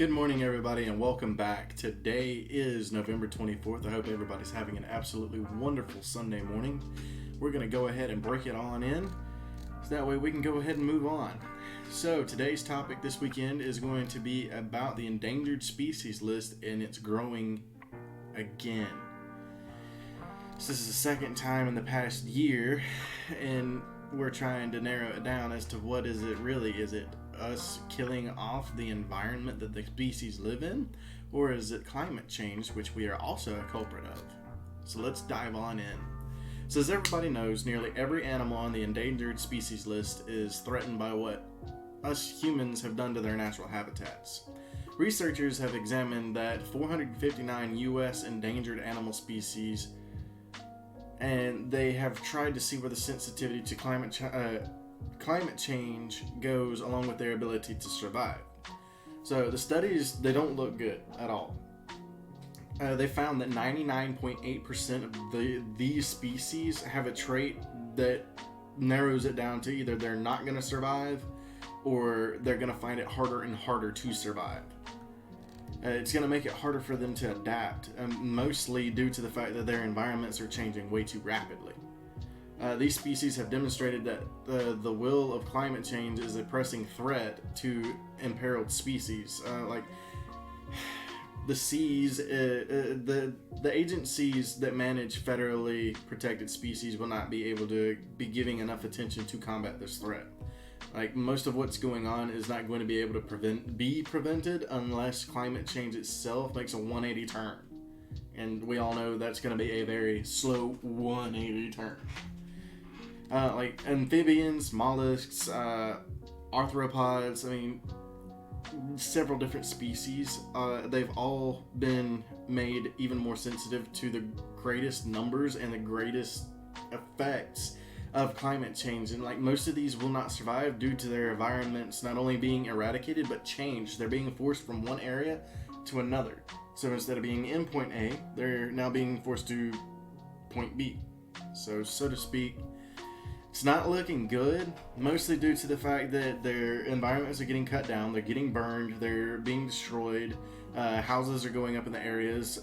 Good morning, everybody, and welcome back. Today is November 24th. I hope everybody's having an absolutely wonderful Sunday morning. We're going to go ahead and break it on in, so that way we can go ahead and move on. So today's topic this weekend is going to be about the endangered species list, and it's growing again. So this is the second time in the past year, and we're trying to narrow it down as to what is it really. Is it us killing off the environment that the species live in, or is it climate change, which we are also a culprit of? So let's dive on in. So as everybody knows, nearly every animal on the endangered species list is threatened by what us humans have done to their natural habitats. Researchers have examined that 459 U.S. endangered animal species, and they have tried to see where the sensitivity to climate change goes along with their ability to survive. So the studies, they don't look good at all. They found that 99.8% of these species have a trait that narrows it down to either they're not going to survive or they're going to find it harder and harder to survive. It's going to make it harder for them to adapt, mostly due to the fact that their environments are changing way too rapidly. These species have demonstrated that the will of climate change is a pressing threat to imperiled species. Like the seas, the agencies that manage federally protected species will not be able to be giving enough attention to combat this threat. Like most of what's going on is not going to be able to be prevented unless climate change itself makes a 180 turn. And we all know that's going to be a very slow 180 turn. Like amphibians, mollusks, arthropods, several different species, they've all been made even more sensitive to the greatest numbers and the greatest effects of climate change. And like most of these will not survive due to their environments not only being eradicated but changed. They're being forced from one area to another. So instead of being in point A, they're now being forced to point B. So to speak, it's not looking good, mostly due to the fact that their environments are getting cut down, they're getting burned, they're being destroyed, houses are going up in the areas,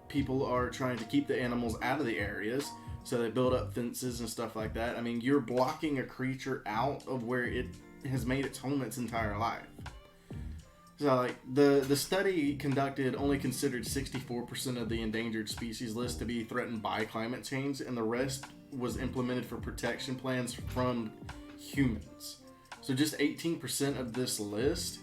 people are trying to keep the animals out of the areas, so they build up fences and stuff like that. You're blocking a creature out of where it has made its home its entire life. So like the study conducted only considered 64% of the endangered species list to be threatened by climate change, and the rest was implemented for protection plans from humans. So just 18% of this list,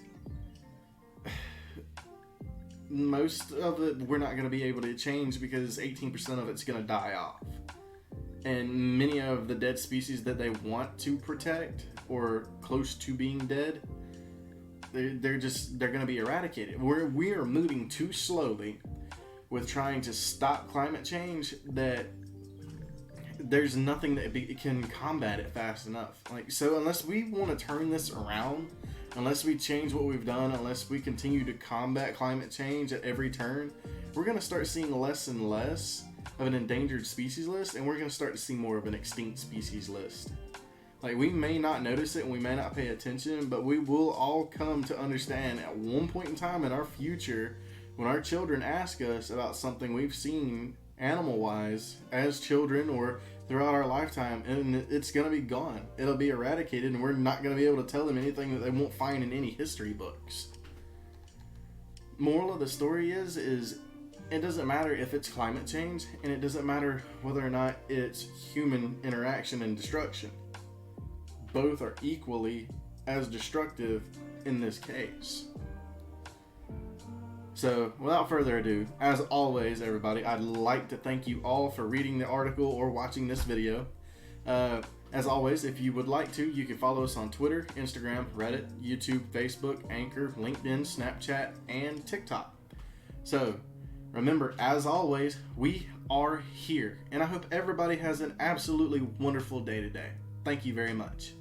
most of it we're not going to be able to change because 18% of it's going to die off. And many of the dead species that they want to protect or close to being dead, they're going to be eradicated. We are moving too slowly with trying to stop climate change that there's nothing that can combat it fast enough. So unless we want to turn this around, unless we change what we've done, unless we continue to combat climate change at every turn, we're going to start seeing less and less of an endangered species list, and we're going to start to see more of an extinct species list. We may not notice it and we may not pay attention, but we will all come to understand at one point in time in our future, when our children ask us about something we've seen animal-wise as children or throughout our lifetime, and it's going to be gone. It'll be eradicated, and we're not going to be able to tell them anything that they won't find in any history books. Moral of the story is it doesn't matter if it's climate change, and it doesn't matter whether or not it's human interaction and destruction. Both are equally as destructive in this case. So, without further ado, as always, everybody, I'd like to thank you all for reading the article or watching this video. As always, if you would like to, you can follow us on Twitter, Instagram, Reddit, YouTube, Facebook, Anchor, LinkedIn, Snapchat, and TikTok. So, remember, as always, we are here, and I hope everybody has an absolutely wonderful day today. Thank you very much.